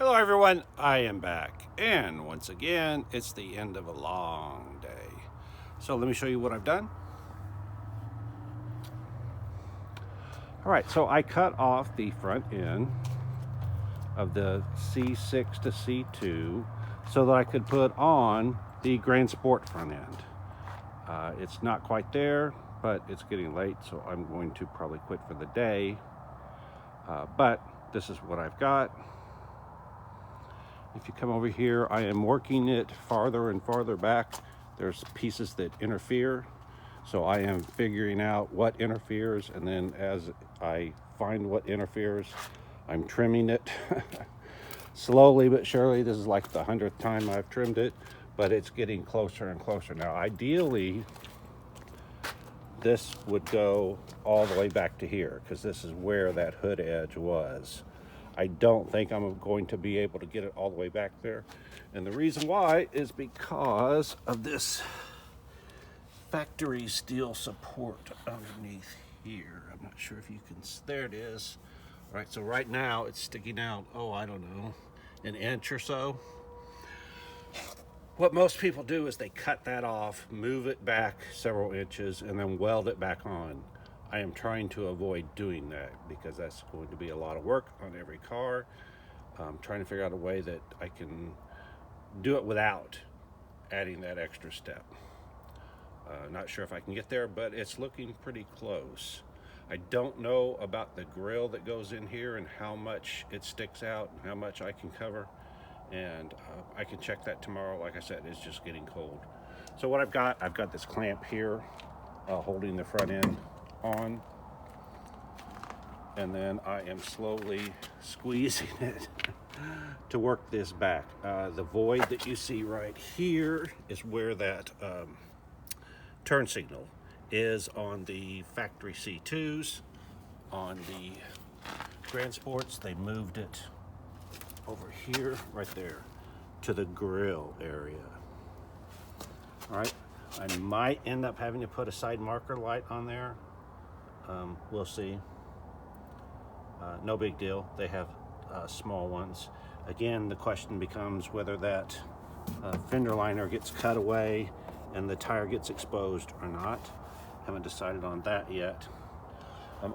Hello everyone, I am back, and once again it's the end of a long day. So let me show you what I've done. Alright, so I cut off the front end of the C6 to C2 so that I could put on the Grand Sport front end. It's not quite there, but it's getting late, so I'm going to probably quit for the day. But this is what I've got. If you come over here, I am working it farther and farther back. There's pieces that interfere, so I am figuring out what interferes, and then as I find what interferes, I'm trimming it slowly but surely. This is like the 100th time I've trimmed it, but it's getting closer and closer. Now ideally this would go all the way back to here, because this is where that hood edge was. I don't think I'm going to be able to get it all the way back there. And the reason why is because of this factory steel support underneath here. I'm not sure if you can, there it is. All right, so right now it's sticking out, oh, I don't know, an inch or so. What most people do is they cut that off, move it back several inches, and then weld it back on. I am trying to avoid doing that because that's going to be a lot of work on every car. I'm trying to figure out a way that I can do it without adding that extra step. Not sure if I can get there, but it's looking pretty close. I don't know about the grill that goes in here and how much it sticks out and how much I can cover. And I can check that tomorrow. Like I said, it's just getting cold. So what I've got this clamp here holding the front end on, and then I am slowly squeezing it to work this back. The void that you see right here is where that turn signal is on the factory C2s. On the Grand Sports, they moved it over here, right there, to the grill area. All right, I might end up having to put a side marker light on there. We'll see. No big deal. They have small ones. Again, the question becomes whether that fender liner gets cut away and the tire gets exposed or not. Haven't decided on that yet.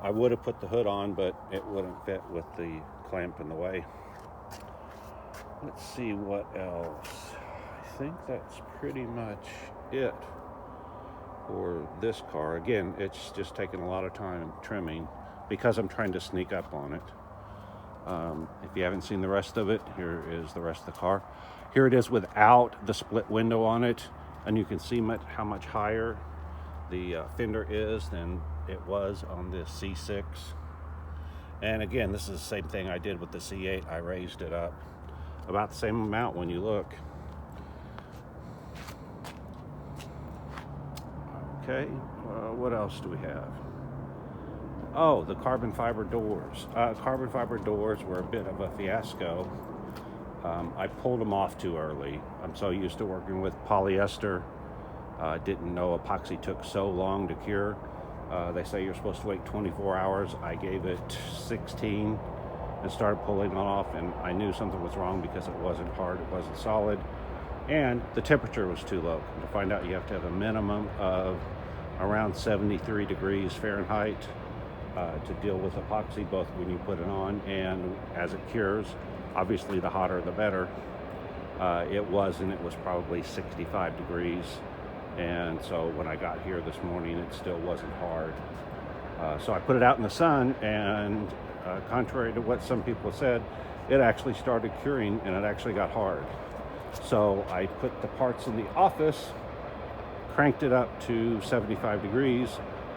I would have put the hood on, but it wouldn't fit with the clamp in the way. Let's see what else. I think that's pretty much it for this car. Again, it's just taking a lot of time trimming because I'm trying to sneak up on it. If you haven't seen the rest of it, here is the rest of the car. Here it is without the split window on it, and you can see how much higher the fender is than it was on this C6. And again, this is the same thing I did with the C8. I raised it up about the same amount when you look. Okay, what else do we have? Oh, the carbon fiber doors. Carbon fiber doors were a bit of a fiasco. I pulled them off too early. I'm so used to working with polyester. Didn't know epoxy took so long to cure. They say you're supposed to wait 24 hours. I gave it 16 and started pulling it off, and I knew something was wrong because it wasn't hard, it wasn't solid, and the temperature was too low. And to find out, you have to have a minimum of around 73 degrees Fahrenheit to deal with epoxy, both when you put it on and as it cures. Obviously, the hotter the better. It was probably 65 degrees. And so when I got here this morning, it still wasn't hard. So I put it out in the sun, and contrary to what some people said, it actually started curing and it actually got hard. So I put the parts in the office, cranked it up to 75 degrees,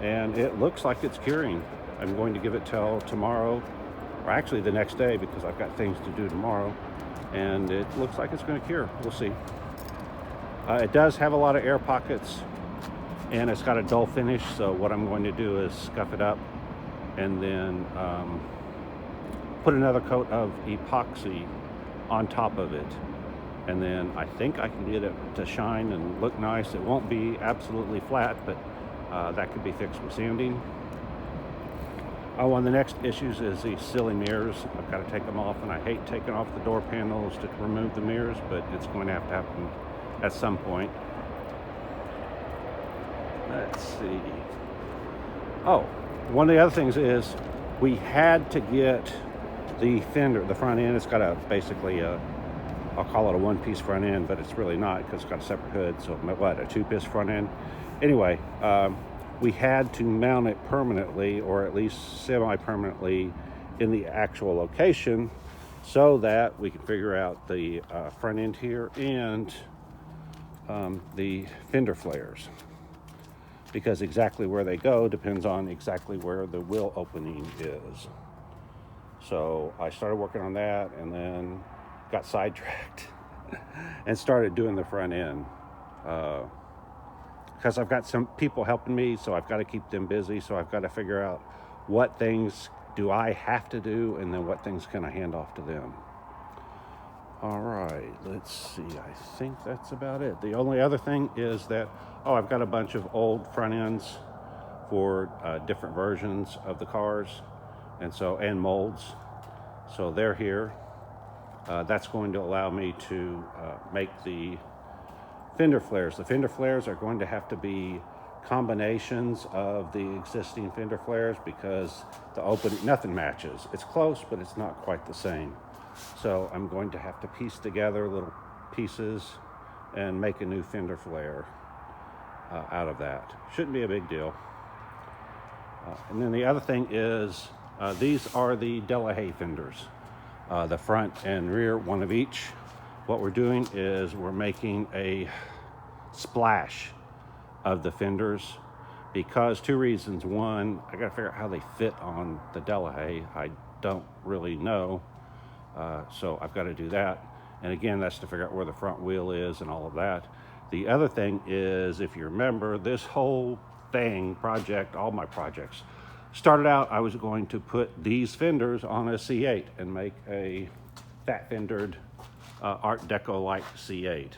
and it looks like it's curing. I'm going to give it till tomorrow, or actually the next day, because I've got things to do tomorrow, and it looks like it's going to cure. We'll see. It does have a lot of air pockets, and it's got a dull finish, so what I'm going to do is scuff it up and then put another coat of epoxy on top of it, and then I think I can get it to shine and look nice. It won't be absolutely flat, but that could be fixed with sanding. Oh, one of the next issues is these silly mirrors. I've got to take them off, and I hate taking off the door panels to remove the mirrors, but it's going to happen at some point. Let's see. Oh, one of the other things is we had to get the fender, the front end. It's got basically I'll call it a one-piece front end, but it's really not because it's got a separate hood. So what, a two-piece front end? Anyway, we had to mount it permanently, or at least semi-permanently, in the actual location, so that we can figure out the front end here and the fender flares, because exactly where they go depends on exactly where the wheel opening is. So I started working on that, and then got sidetracked and started doing the front end, because I've got some people helping me, so I've got to keep them busy. So I've got to figure out what things do I have to do, and then what things can I hand off to them. All right, let's see. I think that's about it. The only other thing is that, I've got a bunch of old front ends for different versions of the cars, and molds. So they're here. That's going to allow me to make the fender flares. The fender flares are going to have to be combinations of the existing fender flares, because nothing matches. It's close, but it's not quite the same. So I'm going to have to piece together little pieces and make a new fender flare out of that. Shouldn't be a big deal. And then the other thing is, these are the Delahaye fenders. The front and rear, one of each. What we're doing is we're making a splash of the fenders, because two reasons. One, I gotta figure out how they fit on the Delahaye. I don't really know, so I've got to do that. And again, that's to figure out where the front wheel is and all of that. The other thing is, if you remember, this whole project, all my projects, started out, I was going to put these fenders on a C8 and make a fat fendered Art Deco-like C8.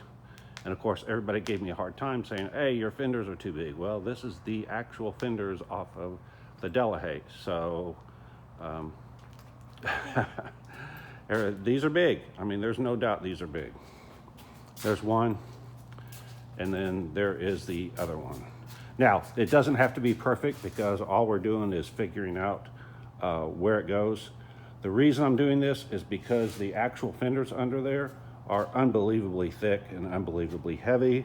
And of course, everybody gave me a hard time saying, hey, your fenders are too big. Well, this is the actual fenders off of the Delahaye. So these are big. I mean, there's no doubt these are big. There's one, and then there is the other one. Now, it doesn't have to be perfect, because all we're doing is figuring out where it goes. The reason I'm doing this is because the actual fenders under there are unbelievably thick and unbelievably heavy.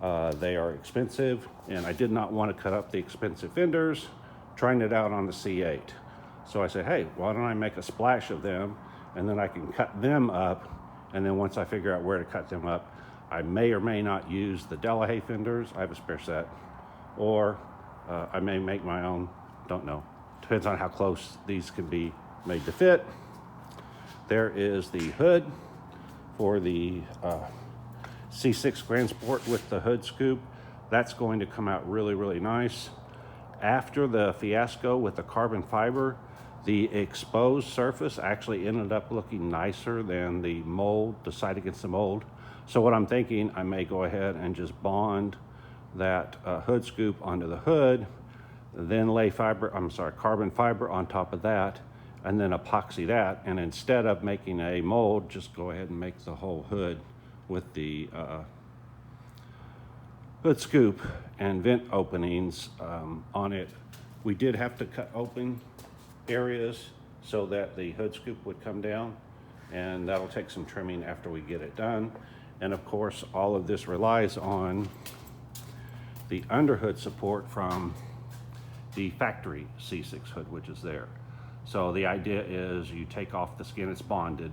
They are expensive, and I did not want to cut up the expensive fenders trying it out on the C8. So I said, hey, why don't I make a splash of them, and then I can cut them up, and then once I figure out where to cut them up, I may or may not use the Delahaye fenders. I have a spare set. Or I may make my own, don't know. Depends on how close these can be made to fit. There is the hood for the C6 Grand Sport with the hood scoop. That's going to come out really, really nice. After the fiasco with the carbon fiber, the exposed surface actually ended up looking nicer than the mold, the side against the mold. So what I'm thinking, I may go ahead and just bond that hood scoop onto the hood, then lay carbon fiber on top of that, and then epoxy that. And instead of making a mold, just go ahead and make the whole hood with the hood scoop and vent openings on it. We did have to cut open areas so that the hood scoop would come down, and that'll take some trimming after we get it done. And of course, all of this relies on the underhood support from the factory C6 hood, which is there. So the idea is you take off the skin, it's bonded,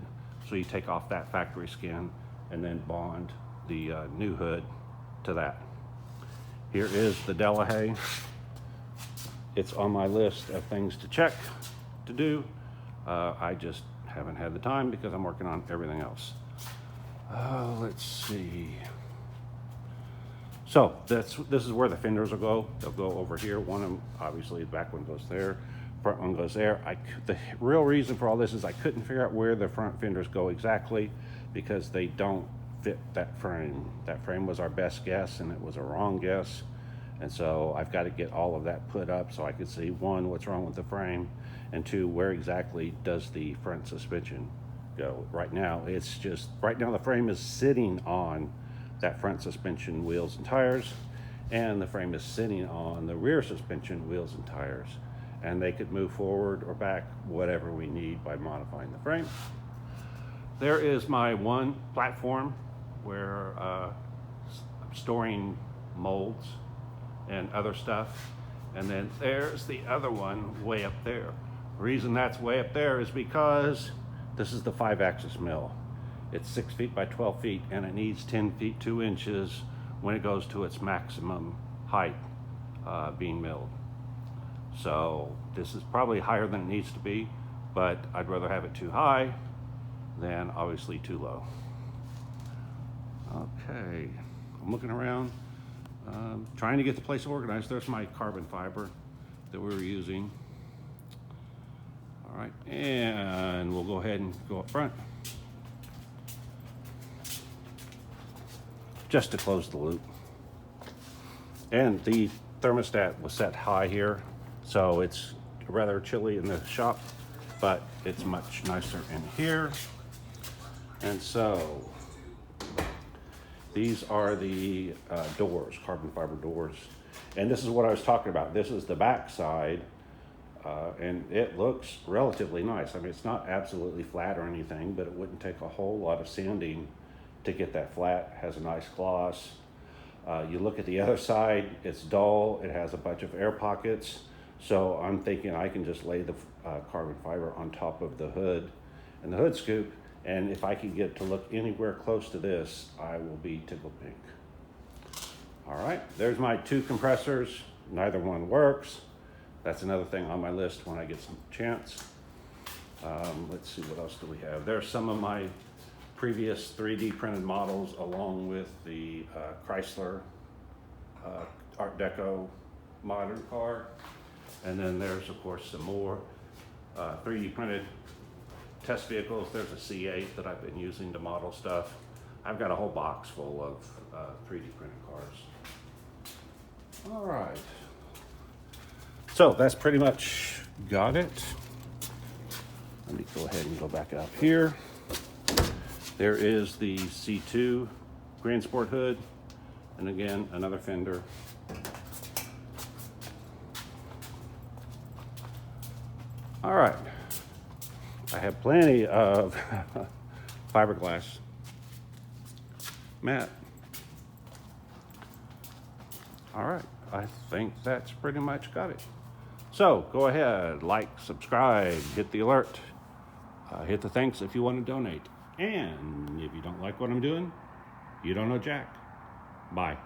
so you take off that factory skin and then bond the new hood to that. Here is the Delahaye. It's on my list of things to check, to do. I just haven't had the time because I'm working on everything else. Let's see. So this is where the fenders will go. They'll go over here. One of them, obviously, the back one goes there. Front one goes there. The real reason for all this is I couldn't figure out where the front fenders go exactly, because they don't fit that frame. That frame was our best guess, and it was a wrong guess. And so I've got to get all of that put up so I can see, one, what's wrong with the frame, and two, where exactly does the front suspension go. Right now the frame is sitting on that front suspension wheels and tires, and the frame is sitting on the rear suspension wheels and tires, and they could move forward or back, whatever we need by modifying the frame. There is my one platform where I'm storing molds and other stuff, and then there's the other one way up there. The reason that's way up there is because this is the 5-axis mill. It's 6 feet by 12 feet, and it needs 10 feet 2 inches when it goes to its maximum height being milled. So this is probably higher than it needs to be, but I'd rather have it too high than obviously too low. Okay, I'm looking around, trying to get the place organized. There's my carbon fiber that we were using. All right, and we'll go ahead and go up front just to close the loop. And the thermostat was set high here, so it's rather chilly in the shop, but it's much nicer in here. And so these are the doors, carbon fiber doors. And this is what I was talking about. This is the back side, and it looks relatively nice. I mean, it's not absolutely flat or anything, but it wouldn't take a whole lot of sanding to get that flat. It has a nice gloss. You look at the other side, it's dull. It has a bunch of air pockets. So I'm thinking I can just lay the carbon fiber on top of the hood and the hood scoop. And if I can get to look anywhere close to this, I will be tickled pink. All right, there's my 2 compressors. Neither one works. That's another thing on my list when I get some chance. Let's see, what else do we have? There's some of my previous 3D printed models, along with the Chrysler Art Deco modern car. And then there's, of course, some more 3D printed test vehicles. There's a C8 that I've been using to model stuff. I've got a whole box full of 3D printed cars. All right. So that's pretty much got it. Let me go ahead and go back up here. There is the C2 Grand Sport hood. And again, another Fender. All right. I have plenty of fiberglass mat. All right, I think that's pretty much got it. So go ahead, like, subscribe, hit the alert, hit the thanks if you want to donate. And if you don't like what I'm doing, you don't know Jack. Bye.